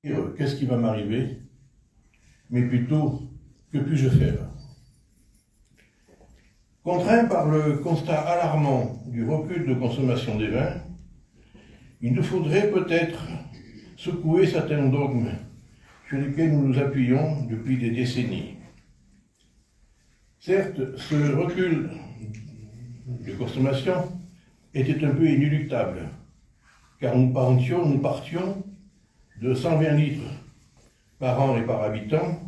Qu'est-ce qui va m'arriver, mais plutôt que puis-je faire. Contraint par le constat alarmant du recul de consommation des vins, il nous faudrait peut-être secouer certains dogmes sur lesquels nous nous appuyons depuis des décennies. Certes, ce recul de consommation était un peu inéluctable, car nous partions de 120 litres par an et par habitant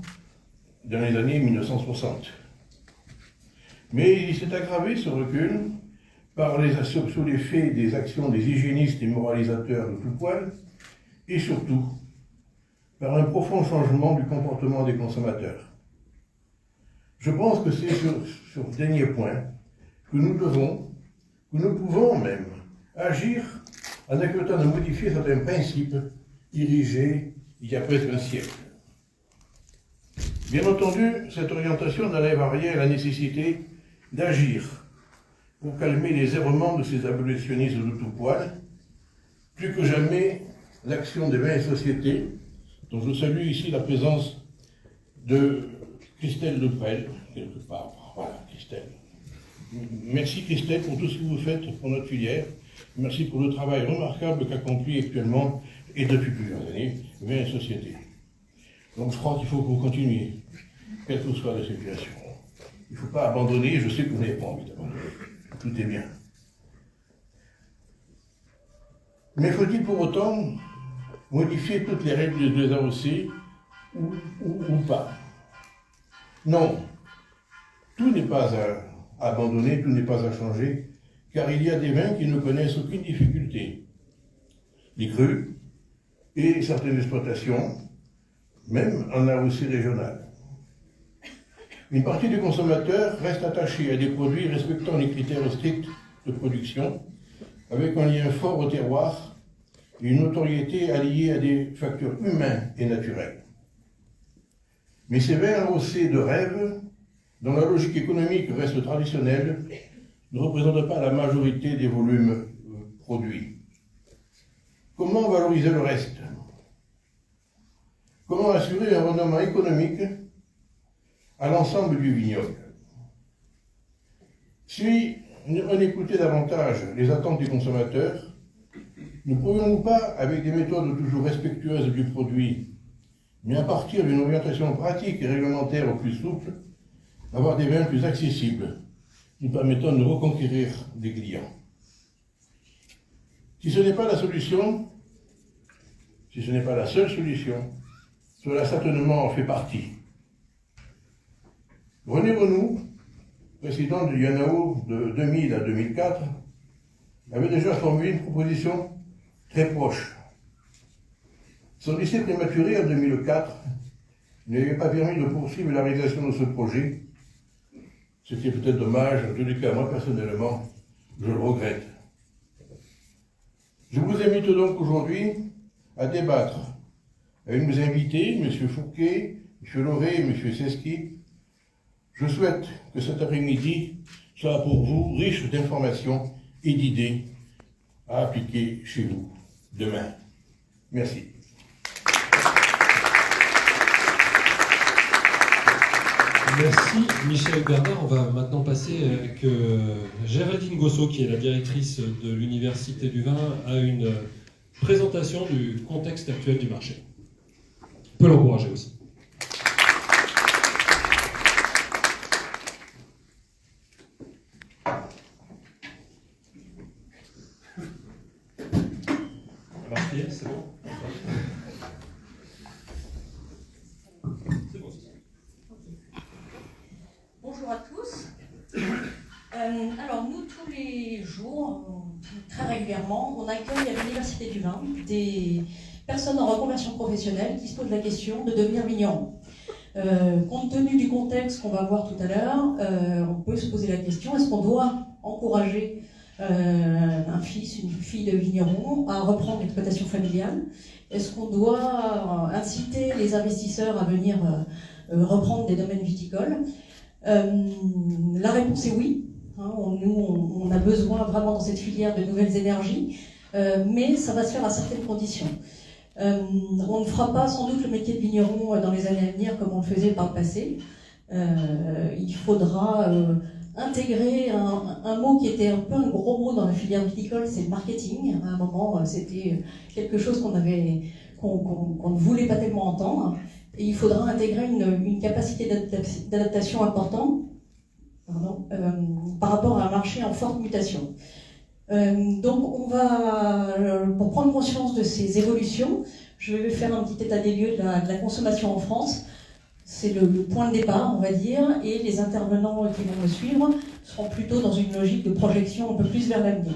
dans les années 1960. Mais il s'est aggravé, ce recul, sous l'effet des actions des hygiénistes et moralisateurs de tout poil, et surtout par un profond changement du comportement des consommateurs. Je pense que c'est sur ce dernier point que nous pouvons même agir en acceptant de modifier certains principes érigés il y a presque un siècle. Bien entendu, cette orientation n'enlève à rien la nécessité d'agir pour calmer les errements de ces abolitionnistes de tout poil. Plus que jamais, l'action des vins et sociétés, dont je salue ici la présence de Christelle Leprel, quelque part. Voilà, Christelle. Merci Christelle pour tout ce que vous faites pour notre filière. Merci pour le travail remarquable qu'accomplit actuellement et depuis plusieurs années Vins et Société. Donc je crois qu'il faut que vous continuiez, quelle que soit la situation. Il ne faut pas abandonner, je sais que vous n'avez pas envie d'abandonner. Tout est bien. Mais faut-il pour autant modifier toutes les règles des AOC ou pas? Non. Tout n'est pas à abandonner, tout n'est pas à changer, car il y a des vins qui ne connaissent aucune difficulté. Les crus et certaines exploitations, même en AOC régionale. Une partie des consommateurs reste attachée à des produits respectant les critères stricts de production, avec un lien fort au terroir et une notoriété alliée à des facteurs humains et naturels. Mais ces vins AOC de rêve, dont la logique économique reste traditionnelle, ne représentent pas la majorité des volumes produits. Comment valoriser le reste? Comment assurer un rendement économique à l'ensemble du vignoble? Si on écoutait davantage les attentes des consommateurs, ne pourrions-nous pas, avec des méthodes toujours respectueuses du produit, mais à partir d'une orientation pratique et réglementaire plus souple, avoir des vins plus accessibles, nous permettant de reconquérir des clients? Si ce n'est pas la solution, si ce n'est pas la seule solution, cela certainement en fait partie. René Renoux, président du IANAO de 2000 à 2004, avait déjà formulé une proposition très proche. Son décès prématuré en 2004 ne lui avait pas permis de poursuivre la réalisation de ce projet. C'était peut-être dommage, en tous les cas, moi personnellement, je le regrette. Je vous invite donc aujourd'hui à débattre avec mes invités, M. Fouquet, M. Lauré et M. Seski. Je souhaite que cet après-midi soit pour vous riche d'informations et d'idées à appliquer chez vous demain. Merci. Merci Michel Bernard. On va maintenant passer avec Géraldine Gossot, qui est la directrice de l'Université du Vin, à une présentation du contexte actuel du marché. On peut l'encourager aussi. C'est bon. Bonjour à tous. Alors nous, tous les jours, très régulièrement, on accueille à l'Université du Vin des personnes en reconversion professionnelle qui se posent la question de devenir vigneron. Compte tenu du contexte qu'on va voir tout à l'heure, on peut se poser la question, est-ce qu'on doit encourager un fils, une fille de vigneron à reprendre l'exploitation familiale? Est-ce qu'on doit inciter les investisseurs à venir reprendre des domaines viticoles? La réponse est oui. On a besoin vraiment dans cette filière de nouvelles énergies, mais ça va se faire à certaines conditions. On ne fera pas sans doute le métier de vigneron dans les années à venir comme on le faisait par le passé. Il faudra intégrer un mot qui était un peu un gros mot dans la filière viticole, c'est le marketing. À un moment, c'était quelque chose qu'on ne voulait pas tellement entendre. Et il faudra intégrer une capacité d'adaptation importante par rapport à un marché en forte mutation. Donc on va, pour prendre conscience de ces évolutions, je vais faire un petit état des lieux de la consommation en France. C'est le point de départ, on va dire, et les intervenants qui vont me suivre seront plutôt dans une logique de projection un peu plus vers l'avenir.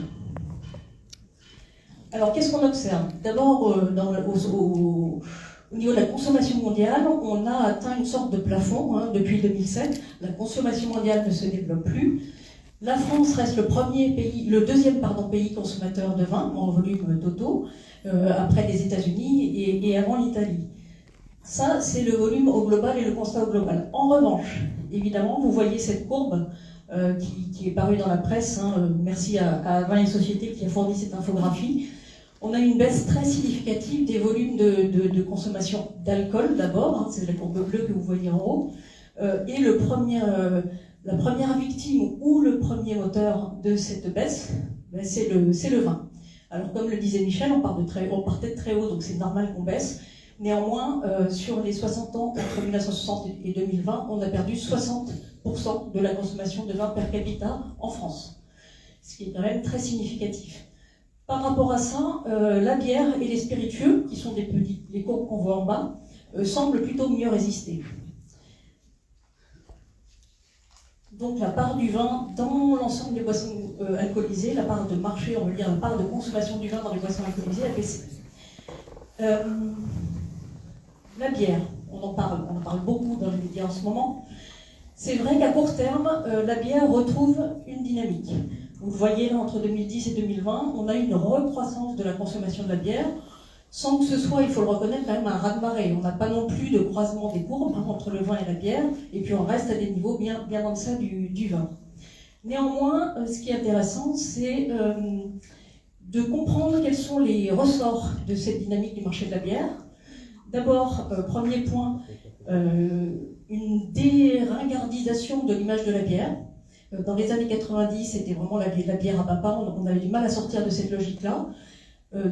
Alors qu'est-ce qu'on observe? D'abord, au niveau de la consommation mondiale, on a atteint une sorte de plafond depuis 2007. La consommation mondiale ne se développe plus. La France reste le deuxième pays consommateur de vin en volume totaux, après les États-Unis et avant l'Italie. Ça, c'est le volume au global et le constat au global. En revanche, évidemment, vous voyez cette courbe qui est parue dans la presse. Merci à Vin et Société qui a fourni cette infographie. On a une baisse très significative des volumes de consommation d'alcool d'abord, c'est la courbe bleue que vous voyez en haut, et la première victime ou le premier moteur de cette baisse, c'est le vin. Alors comme le disait Michel, on partait de très haut, donc c'est normal qu'on baisse. Néanmoins, sur les 60 ans, entre 1960 et 2020, on a perdu 60% de la consommation de vin per capita en France, ce qui est quand même très significatif. Par rapport à ça, la bière et les spiritueux, qui sont les courbes qu'on voit en bas, semblent plutôt mieux résister. Donc la part du vin dans l'ensemble des boissons alcoolisées, la part de marché, on va dire la part de consommation du vin dans les boissons alcoolisées a baissé. La bière, on en parle beaucoup dans les médias en ce moment. C'est vrai qu'à court terme, la bière retrouve une dynamique. Vous le voyez là, entre 2010 et 2020, on a une recroissance de la consommation de la bière, sans que ce soit, il faut le reconnaître, quand même un raz-de-marée. On n'a pas non plus de croisement des courbes entre le vin et la bière, et puis on reste à des niveaux bien en deçà du vin. Néanmoins, ce qui est intéressant, c'est de comprendre quels sont les ressorts de cette dynamique du marché de la bière. D'abord, premier point, une déringardisation de l'image de la bière. Dans les années 90, c'était vraiment la bière à papa, on avait du mal à sortir de cette logique-là.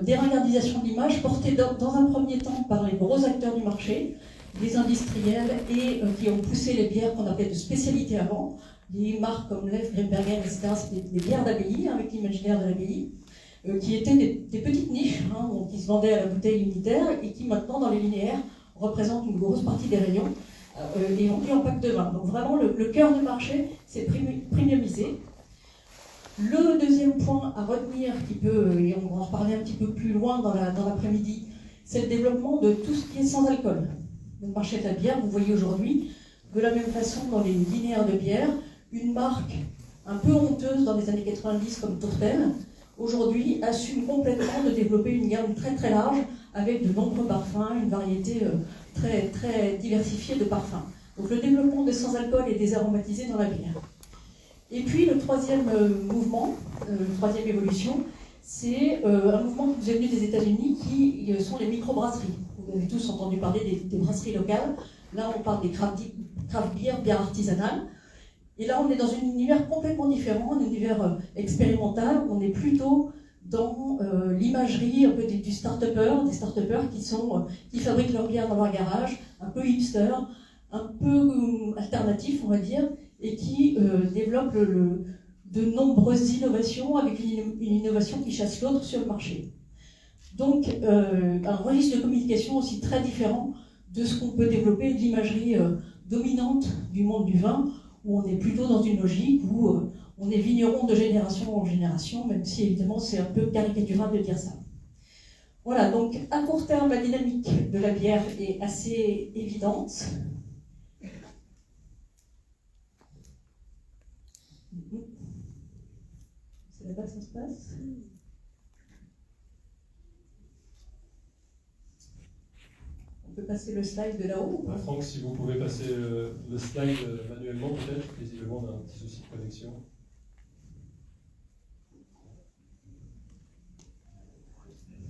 Déringardisation de l'image portée dans un premier temps par les gros acteurs du marché, les industriels, et qui ont poussé les bières qu'on appelait de spécialité avant. Les marques comme Leffe, Grimbergen, etc., c'était des bières d'abbaye, avec l'imaginaire de l'abbaye, qui étaient des petites niches, qui se vendaient à la bouteille unitaire, et qui maintenant, dans les linéaires, représentent une grosse partie des rayons, et vendues en pack de vin. Donc vraiment, le cœur du marché, c'est premiumisé. Le deuxième point à retenir, et on va en reparler un petit peu plus loin dans l'après-midi, c'est le développement de tout ce qui est sans alcool. Le marché de la bière, vous voyez aujourd'hui, de la même façon dans les linéaires de bière, une marque un peu honteuse dans les années 90 comme Tourtel, aujourd'hui assume complètement de développer une gamme très très large avec de nombreux parfums, une variété très très diversifiée de parfums. Donc le développement de sans-alcool et des aromatisés dans la bière. Et puis le troisième mouvement, troisième évolution, c'est un mouvement qui nous est venu des États-Unis qui sont les microbrasseries. Vous avez tous entendu parler des brasseries locales. Là, on parle des craft beer, bière artisanale. Et là, on est dans un univers complètement différent, un univers expérimental. On est plutôt dans l'imagerie un peu des start-upers qui fabriquent leur bière dans leur garage, un peu hipster, un peu alternatif, on va dire, et qui développent de nombreuses innovations avec une innovation qui chasse l'autre sur le marché. Donc, un registre de communication aussi très différent de ce qu'on peut développer de l'imagerie dominante du monde du vin, où on est plutôt dans une logique où on est vigneron de génération en génération, même si évidemment c'est un peu caricatural de dire ça. Voilà, donc à court terme, la dynamique de la bière est assez évidente. C'est là-bas que ça se passe. On peut passer le slide de là-haut. Franck, si vous pouvez passer le slide manuellement, peut-être, visiblement on a un petit souci de connexion.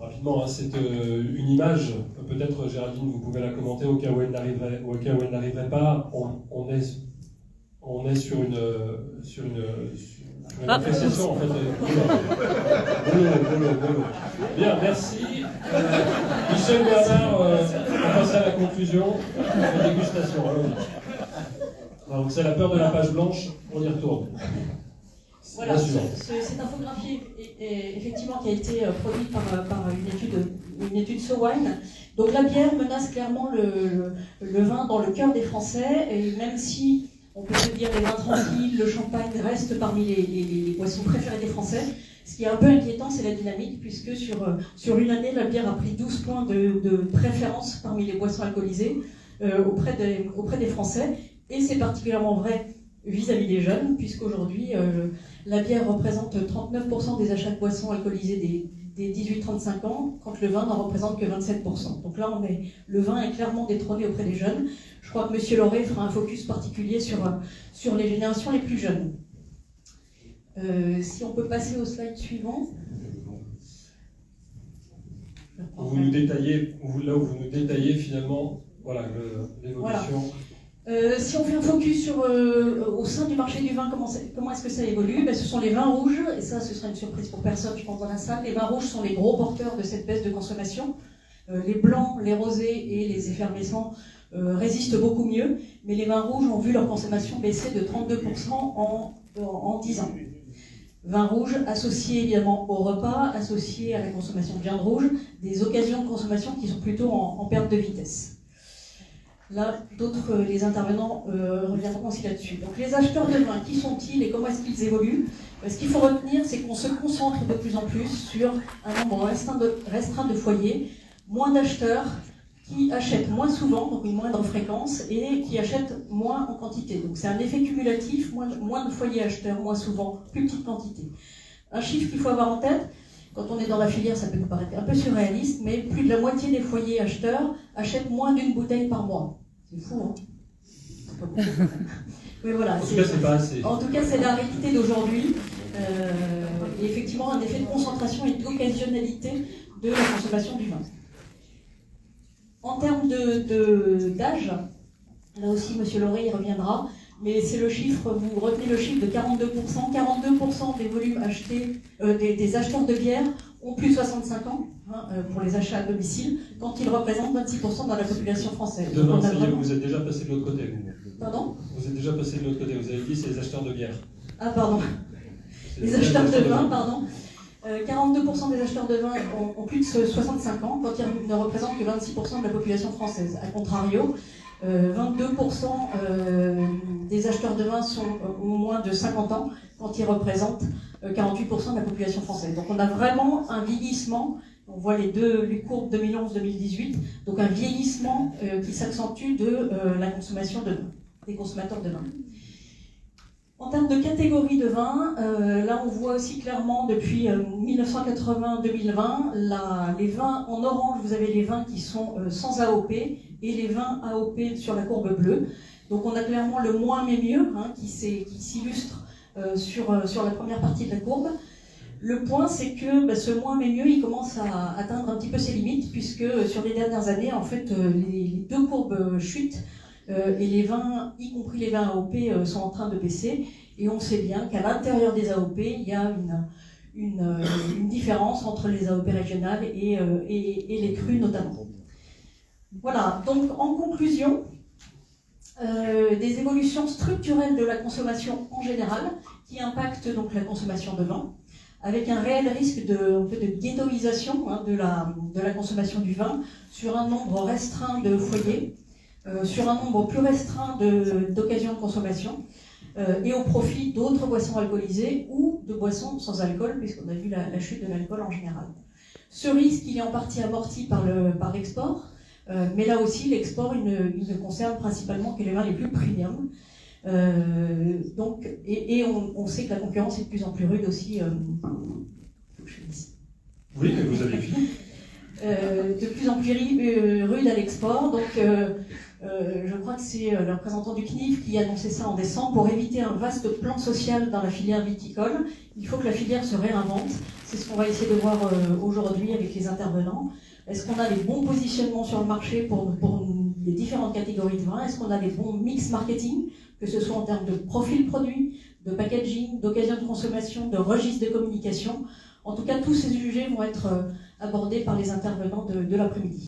rapidement, hein, c'est une image, peut-être Géraldine, vous pouvez la commenter au cas où elle n'arriverait pas. On est sur une appréciation en fait. Bolo. Bien, merci. Michel Bernard, on passe à la conclusion. La dégustation. Donc c'est la peur de la page blanche, on y retourne. Voilà, cette infographie effectivement qui a été produite par une étude SoWine. Donc la bière menace clairement le vin dans le cœur des Français, et même si on peut se dire les vins tranquilles, le champagne reste parmi les boissons préférées des Français, ce qui est un peu inquiétant, c'est la dynamique, puisque sur une année, la bière a pris 12 points de préférence parmi les boissons alcoolisées auprès des Français, et c'est particulièrement vrai vis-à-vis des jeunes, puisqu'aujourd'hui, la bière représente 39% des achats de boissons alcoolisées des 18-35 ans, quand le vin n'en représente que 27%. Donc là, le vin est clairement détrôné auprès des jeunes. Je crois que M. Lauré fera un focus particulier sur les générations les plus jeunes. Si on peut passer au slide suivant. Vous nous détaillez, là où vous nous détaillez finalement voilà, l'évolution. Voilà. Si on fait un focus au sein du marché du vin, comment est-ce que ça évolue? Ce sont les vins rouges, et ça ce sera une surprise pour personne je pense dans la salle. Les vins rouges sont les gros porteurs de cette baisse de consommation. Les blancs, les rosés et les effervescents résistent beaucoup mieux, mais les vins rouges ont vu leur consommation baisser de 32% en 10 ans. Vin rouge associé évidemment au repas, associé à la consommation de viande rouge, des occasions de consommation qui sont plutôt en perte de vitesse. Là, les intervenants reviendront aussi là-dessus. Donc les acheteurs de vin, qui sont-ils et comment est-ce qu'ils évoluent? Ce qu'il faut retenir, c'est qu'on se concentre de plus en plus sur un nombre restreint de foyers, moins d'acheteurs qui achètent moins souvent, donc une moindre fréquence, et qui achètent moins en quantité. Donc c'est un effet cumulatif, moins de foyers acheteurs, moins souvent, plus petite quantité. Un chiffre qu'il faut avoir en tête, quand on est dans la filière, ça peut nous paraître un peu surréaliste, mais plus de la moitié des foyers acheteurs achètent moins d'une bouteille par mois. C'est fou, hein? C'est pas beaucoup. Mais voilà, en tout cas, c'est pas assez. En tout cas, c'est la réalité d'aujourd'hui. Et effectivement, un effet de concentration et d'occasionnalité de la consommation du vin. En termes d'âge, là aussi, M. Lauré y reviendra, mais c'est le chiffre, vous retenez le chiffre de 42%. 42% des volumes achetés, des acheteurs de bière ont plus de 65 ans pour les achats à domicile, quand ils représentent 26% dans la population française. Demain, vous êtes déjà passé de l'autre côté. Pardon? Vous êtes déjà passé de l'autre côté, vous avez dit c'est les acheteurs de bière. Ah pardon. Les acheteurs de vin, pardon. 42% des acheteurs de vin ont plus de 65 ans, quand ils ne représentent que 26% de la population française. A contrario, 22% des acheteurs de vin ont moins de 50 ans, quand ils représentent 48% de la population française. Donc on a vraiment un vieillissement, on voit les courbes 2011-2018, donc un vieillissement qui s'accentue de la consommation de vin, des consommateurs de vin. En termes de catégorie de vin, là on voit aussi clairement depuis 1980-2020, les vins en orange, vous avez les vins qui sont sans AOP et les vins AOP sur la courbe bleue. Donc on a clairement le moins mais mieux qui s'illustre sur la première partie de la courbe. Le point, c'est que ce moins mais mieux, il commence à atteindre un petit peu ses limites, puisque sur les dernières années, en fait, les deux courbes chutent. Et les vins, y compris les vins AOP, sont en train de baisser. Et on sait bien qu'à l'intérieur des AOP, il y a une différence entre les AOP régionales et les crus notamment. Voilà, donc en conclusion, des évolutions structurelles de la consommation en général qui impactent donc la consommation de vin, avec un réel risque de ghettoisation de la consommation du vin sur un nombre restreint de foyers, sur un nombre plus restreint d'occasions de consommation, et au profit d'autres boissons alcoolisées ou de boissons sans alcool, puisqu'on a vu la chute de l'alcool en général. Ce risque, il est en partie amorti par l'export, mais là aussi, l'export, il ne concerne principalement que les vins les plus premium. Et on sait que la concurrence est de plus en plus rude aussi. Oui, mais vous avez fini. De plus en plus rude à l'export. Donc, Je crois que c'est le représentant du CNIF qui a annoncé ça en décembre. Pour éviter un vaste plan social dans la filière viticole, il faut que la filière se réinvente. C'est ce qu'on va essayer de voir aujourd'hui avec les intervenants. Est-ce qu'on a les bons positionnements sur le marché pour les différentes catégories de vins? Est-ce qu'on a les bons mix marketing, que ce soit en termes de profil produit, de packaging, d'occasion de consommation, de registre de communication? En tout cas, tous ces sujets vont être abordés par les intervenants de l'après-midi.